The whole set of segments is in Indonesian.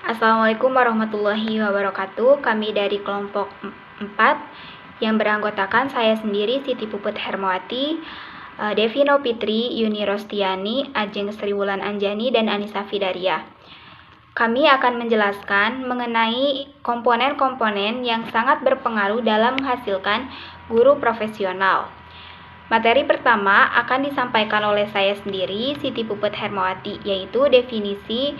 Assalamualaikum warahmatullahi wabarakatuh. Kami dari kelompok 4 yang beranggotakan saya sendiri, Siti Puput Hermawati, Devi Nopitri, Yuni Rostiani, Ajeng Sriwulan Anjani, dan Anissa Fidaria. Kami akan menjelaskan mengenai komponen-komponen yang sangat berpengaruh dalam menghasilkan guru profesional. Materi pertama akan disampaikan oleh saya sendiri, Siti Puput Hermawati, yaitu definisi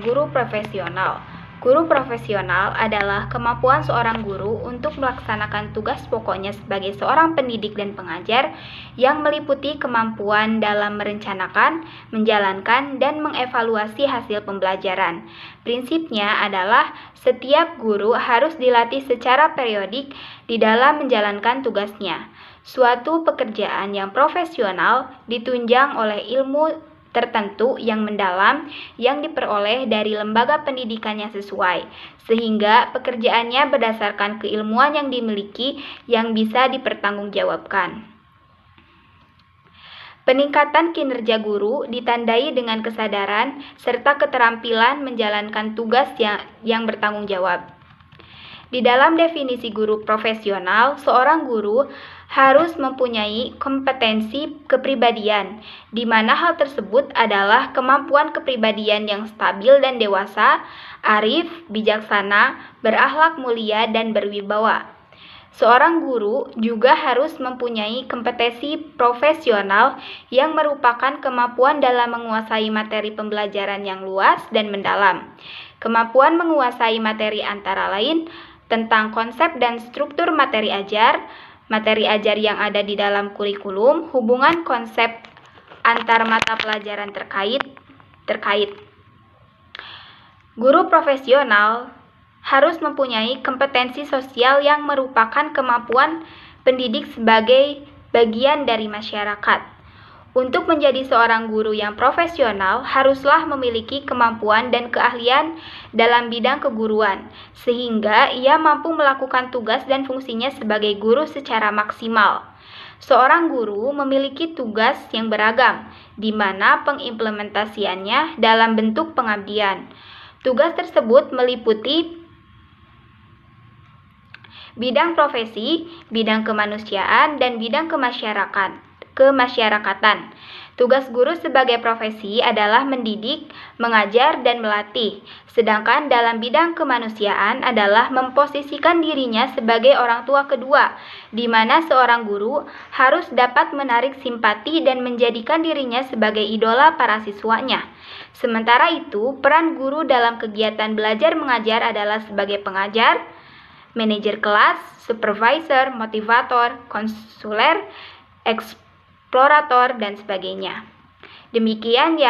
guru profesional. Guru profesional adalah kemampuan seorang guru untuk melaksanakan tugas pokoknya sebagai seorang pendidik dan pengajar yang meliputi kemampuan dalam merencanakan, menjalankan, dan mengevaluasi hasil pembelajaran. Prinsipnya adalah setiap guru harus dilatih secara periodik di dalam menjalankan tugasnya. Suatu pekerjaan yang profesional ditunjang oleh ilmu tertentu yang mendalam yang diperoleh dari lembaga pendidikan yang sesuai, sehingga pekerjaannya berdasarkan keilmuan yang dimiliki yang bisa dipertanggungjawabkan. Peningkatan kinerja guru ditandai dengan kesadaran serta keterampilan menjalankan tugas yang bertanggung jawab. Di dalam definisi guru profesional, seorang guru harus mempunyai kompetensi kepribadian, di mana hal tersebut adalah kemampuan kepribadian yang stabil dan dewasa, arif, bijaksana, berakhlak mulia, dan berwibawa. Seorang guru juga harus mempunyai kompetensi profesional yang merupakan kemampuan dalam menguasai materi pembelajaran yang luas dan mendalam. Kemampuan menguasai materi antara lain tentang konsep dan struktur materi ajar yang ada di dalam kurikulum, hubungan konsep antar mata pelajaran terkait. Guru profesional harus mempunyai kompetensi sosial yang merupakan kemampuan pendidik sebagai bagian dari masyarakat. Untuk menjadi seorang guru yang profesional, haruslah memiliki kemampuan dan keahlian dalam bidang keguruan, sehingga ia mampu melakukan tugas dan fungsinya sebagai guru secara maksimal. Seorang guru memiliki tugas yang beragam, di mana pengimplementasiannya dalam bentuk pengabdian. Tugas tersebut meliputi bidang profesi, bidang kemanusiaan, dan bidang kemasyarakatan. Tugas guru sebagai profesi adalah mendidik, mengajar, dan melatih. Sedangkan dalam bidang kemanusiaan adalah memposisikan dirinya sebagai orang tua kedua, di mana seorang guru harus dapat menarik simpati dan menjadikan dirinya sebagai idola para siswanya. Sementara itu, peran guru dalam kegiatan belajar mengajar adalah sebagai pengajar, manajer kelas, supervisor, motivator, konselor, eksplorator, dan sebagainya. Demikian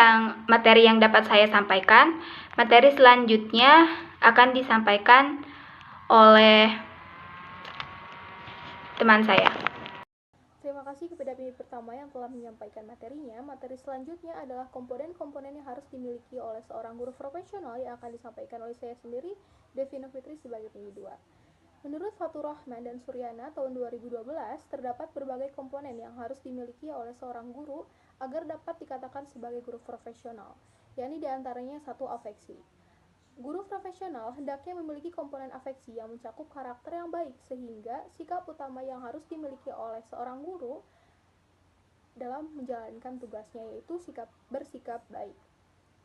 materi yang dapat saya sampaikan. Materi selanjutnya akan disampaikan oleh teman saya. Terima kasih kepada pembimbing pertama yang telah menyampaikan materinya. Materi selanjutnya adalah komponen-komponen yang harus dimiliki oleh seorang guru profesional yang akan disampaikan oleh saya sendiri, Devi Nopitri, sebagai pembimbing 2. Menurut Fatur Rahman dan Suryana tahun 2012, terdapat berbagai komponen yang harus dimiliki oleh seorang guru agar dapat dikatakan sebagai guru profesional, yakni diantaranya 1. Afeksi. Guru profesional hendaknya memiliki komponen afeksi yang mencakup karakter yang baik, sehingga sikap utama yang harus dimiliki oleh seorang guru dalam menjalankan tugasnya yaitu bersikap baik.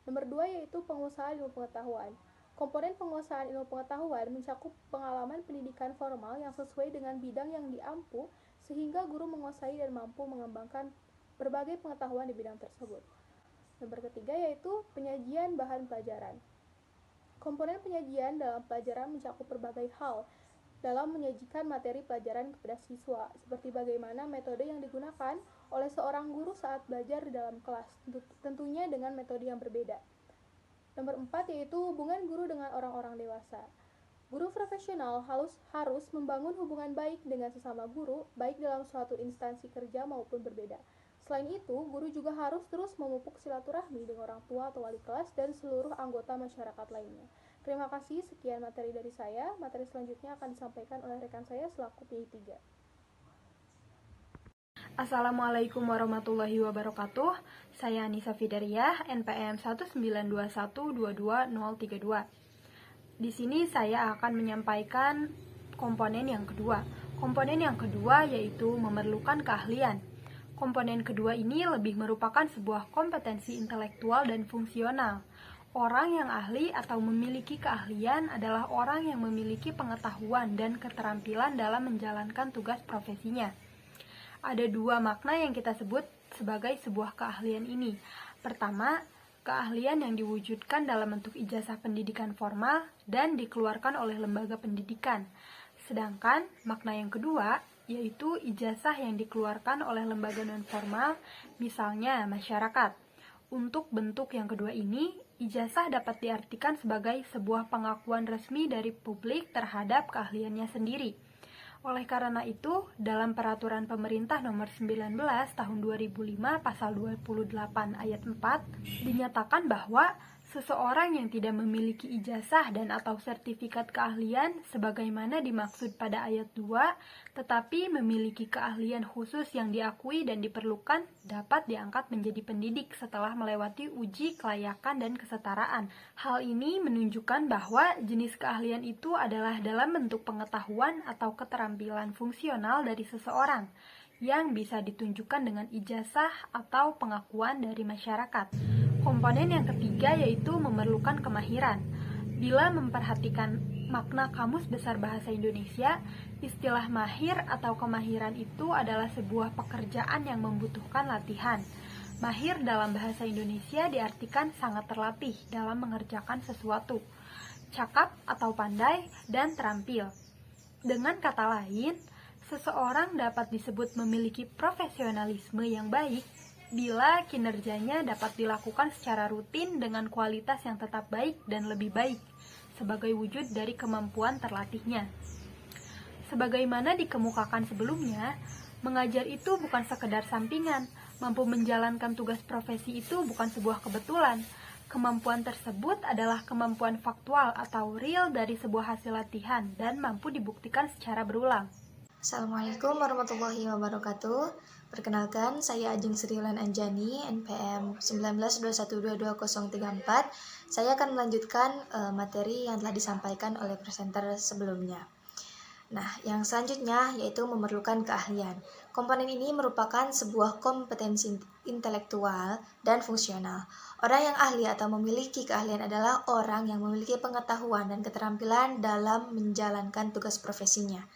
Nomor 2 yaitu penguasaan ilmu pengetahuan. Komponen penguasaan ilmu pengetahuan mencakup pengalaman pendidikan formal yang sesuai dengan bidang yang diampu, sehingga guru menguasai dan mampu mengembangkan berbagai pengetahuan di bidang tersebut. Nomor 3 yaitu penyajian bahan pelajaran. Komponen penyajian dalam pelajaran mencakup berbagai hal dalam menyajikan materi pelajaran kepada siswa, seperti bagaimana metode yang digunakan oleh seorang guru saat belajar di dalam kelas, tentunya dengan metode yang berbeda. Nomor 4 yaitu hubungan guru dengan orang-orang dewasa. Guru profesional harus membangun hubungan baik dengan sesama guru, baik dalam suatu instansi kerja maupun berbeda. Selain itu, guru juga harus terus memupuk silaturahmi dengan orang tua atau wali kelas dan seluruh anggota masyarakat lainnya. Terima kasih, sekian materi dari saya. Materi selanjutnya akan disampaikan oleh rekan saya selaku PI3. Assalamualaikum warahmatullahi wabarakatuh. Saya Anissa Fidaria, NPM 192122032. Di sini saya akan menyampaikan komponen yang kedua. Komponen yang kedua yaitu memerlukan keahlian. Komponen kedua ini lebih merupakan sebuah kompetensi intelektual dan fungsional. Orang yang ahli atau memiliki keahlian adalah orang yang memiliki pengetahuan dan keterampilan dalam menjalankan tugas profesinya. Ada dua makna yang kita sebut sebagai sebuah keahlian ini. Pertama, keahlian yang diwujudkan dalam bentuk ijazah pendidikan formal dan dikeluarkan oleh lembaga pendidikan. Sedangkan makna yang kedua yaitu ijazah yang dikeluarkan oleh lembaga non-formal, misalnya masyarakat. Untuk bentuk yang kedua ini, ijazah dapat diartikan sebagai sebuah pengakuan resmi dari publik terhadap keahliannya sendiri. Oleh karena itu, dalam Peraturan Pemerintah Nomor 19 Tahun 2005 Pasal 28 Ayat 4 dinyatakan bahwa seseorang yang tidak memiliki ijazah dan atau sertifikat keahlian sebagaimana dimaksud pada ayat 2, tetapi memiliki keahlian khusus yang diakui dan diperlukan dapat diangkat menjadi pendidik setelah melewati uji kelayakan dan kesetaraan. Hal ini menunjukkan bahwa jenis keahlian itu adalah dalam bentuk pengetahuan atau keterampilan fungsional dari seseorang yang bisa ditunjukkan dengan ijazah atau pengakuan dari masyarakat. Komponen yang ketiga yaitu memerlukan kemahiran. Bila memperhatikan makna Kamus Besar Bahasa Indonesia, istilah mahir atau kemahiran itu adalah sebuah pekerjaan yang membutuhkan latihan. Mahir dalam bahasa Indonesia diartikan sangat terlatih dalam mengerjakan sesuatu, cakap atau pandai, dan terampil. Dengan kata lain, seseorang dapat disebut memiliki profesionalisme yang baik bila kinerjanya dapat dilakukan secara rutin dengan kualitas yang tetap baik dan lebih baik, sebagai wujud dari kemampuan terlatihnya. Sebagaimana dikemukakan sebelumnya, mengajar itu bukan sekedar sampingan, mampu menjalankan tugas profesi itu bukan sebuah kebetulan. Kemampuan tersebut adalah kemampuan faktual atau real dari sebuah hasil latihan dan mampu dibuktikan secara berulang. Assalamualaikum warahmatullahi wabarakatuh. Perkenalkan, saya Ajeng Srilan Anjani, NPM 1921222034. Saya akan melanjutkan materi yang telah disampaikan oleh presenter sebelumnya. Nah, yang selanjutnya yaitu memerlukan keahlian. Komponen ini merupakan sebuah kompetensi intelektual dan fungsional. Orang yang ahli atau memiliki keahlian adalah orang yang memiliki pengetahuan dan keterampilan dalam menjalankan tugas profesinya.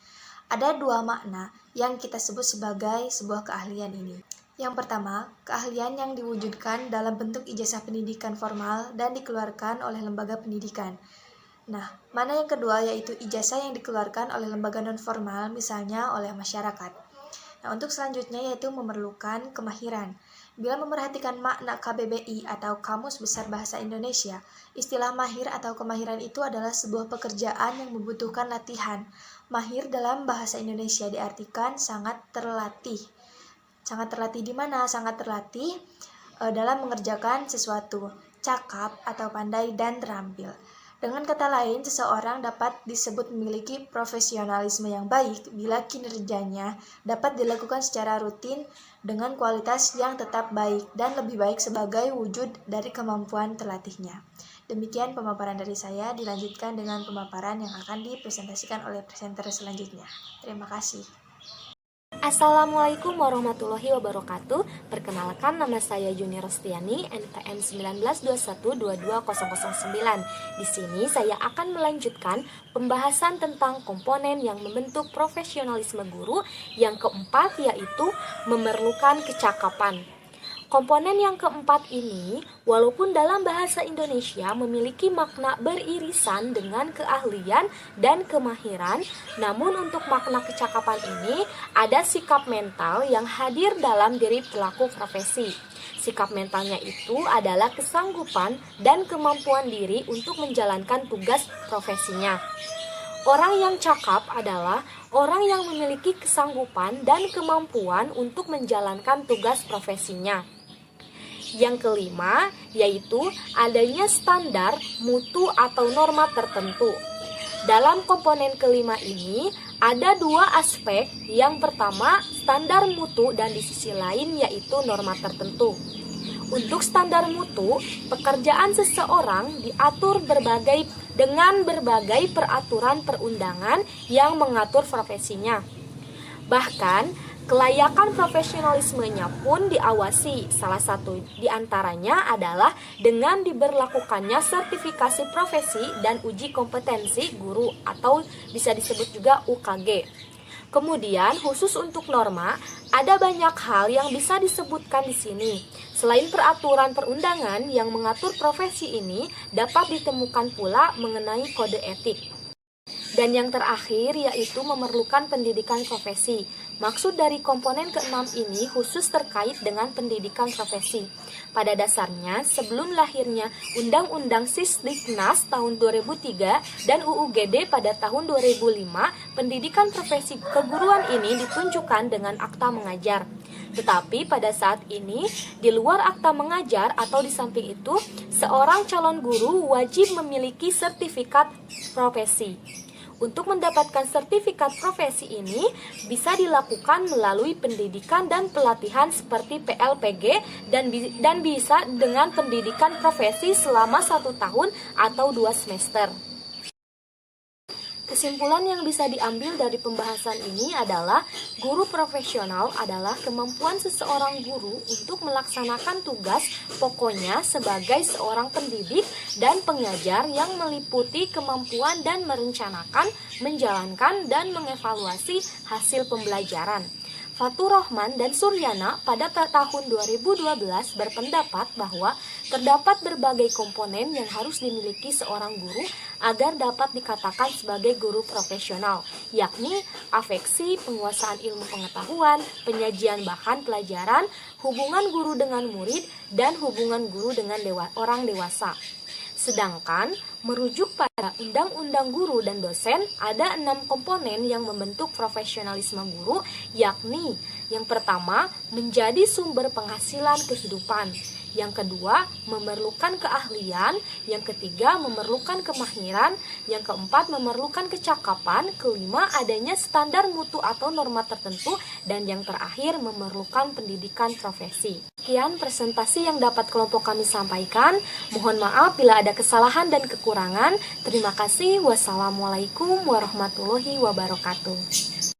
Ada dua makna yang kita sebut sebagai sebuah keahlian ini. Yang pertama, keahlian yang diwujudkan dalam bentuk ijazah pendidikan formal dan dikeluarkan oleh lembaga pendidikan. Nah, mana yang kedua yaitu ijazah yang dikeluarkan oleh lembaga non-formal, misalnya oleh masyarakat. Nah, untuk selanjutnya yaitu memerlukan kemahiran. Bila memperhatikan makna KBBI atau Kamus Besar Bahasa Indonesia, istilah mahir atau kemahiran itu adalah sebuah pekerjaan yang membutuhkan latihan. Mahir dalam bahasa Indonesia diartikan sangat terlatih. Sangat terlatih di mana? Sangat terlatih dalam mengerjakan sesuatu, cakap atau pandai dan terampil. Dengan kata lain, seseorang dapat disebut memiliki profesionalisme yang baik bila kinerjanya dapat dilakukan secara rutin dengan kualitas yang tetap baik dan lebih baik sebagai wujud dari kemampuan terlatihnya. Demikian pemaparan dari saya, dilanjutkan dengan pemaparan yang akan dipresentasikan oleh presenter selanjutnya. Terima kasih. Assalamualaikum warahmatullahi wabarakatuh. Perkenalkan, nama saya Yuni Rostiani, NPM 1921222009. Di sini saya akan melanjutkan pembahasan tentang komponen yang membentuk profesionalisme guru. Yang keempat yaitu memerlukan kecakapan. Komponen yang keempat ini, walaupun dalam bahasa Indonesia memiliki makna beririsan dengan keahlian dan kemahiran, namun untuk makna kecakapan ini ada sikap mental yang hadir dalam diri pelaku profesi. Sikap mentalnya itu adalah kesanggupan dan kemampuan diri untuk menjalankan tugas profesinya. Orang yang cakap adalah orang yang memiliki kesanggupan dan kemampuan untuk menjalankan tugas profesinya. Yang kelima, yaitu adanya standar, mutu, atau norma tertentu. Dalam komponen kelima ini, ada dua aspek. Yang pertama, standar mutu dan di sisi lain yaitu norma tertentu. Untuk standar mutu, pekerjaan seseorang diatur dengan berbagai peraturan perundangan yang mengatur profesinya. Bahkan, kelayakan profesionalismenya pun diawasi. Salah satu di antaranya adalah dengan diberlakukannya sertifikasi profesi dan uji kompetensi guru atau bisa disebut juga UKG. Kemudian, khusus untuk norma, ada banyak hal yang bisa disebutkan di sini. Selain peraturan perundangan yang mengatur profesi ini, dapat ditemukan pula mengenai kode etik. Dan yang terakhir yaitu memerlukan pendidikan profesi. Maksud dari komponen keenam ini khusus terkait dengan pendidikan profesi. Pada dasarnya, sebelum lahirnya Undang-Undang Sisdiknas tahun 2003 dan UU-GD pada tahun 2005, pendidikan profesi keguruan ini ditunjukkan dengan akta mengajar. Tetapi pada saat ini, di luar akta mengajar atau di samping itu, seorang calon guru wajib memiliki sertifikat profesi. Untuk mendapatkan sertifikat profesi ini bisa dilakukan melalui pendidikan dan pelatihan seperti PLPG dan bisa dengan pendidikan profesi selama 1 tahun atau 2 semester. Kesimpulan yang bisa diambil dari pembahasan ini adalah guru profesional adalah kemampuan seseorang guru untuk melaksanakan tugas pokoknya sebagai seorang pendidik dan pengajar yang meliputi kemampuan dan merencanakan, menjalankan, dan mengevaluasi hasil pembelajaran. Fatur Rahman dan Suryana pada tahun 2012 berpendapat bahwa terdapat berbagai komponen yang harus dimiliki seorang guru agar dapat dikatakan sebagai guru profesional, yakni afeksi, penguasaan ilmu pengetahuan, penyajian bahan pelajaran, hubungan guru dengan murid, dan hubungan guru dengan orang dewasa. Sedangkan, merujuk pada Undang-Undang Guru dan Dosen, ada 6 komponen yang membentuk profesionalisme guru, yakni yang pertama, menjadi sumber penghasilan kehidupan. Yang kedua, memerlukan keahlian. Yang ketiga, memerlukan kemahiran. Yang keempat, memerlukan kecakapan. Kelima, adanya standar mutu atau norma tertentu. Dan yang terakhir, memerlukan pendidikan profesi. Sekian presentasi yang dapat kelompok kami sampaikan. Mohon maaf bila ada kesalahan dan kekurangan. Terima kasih. Wassalamualaikum warahmatullahi wabarakatuh.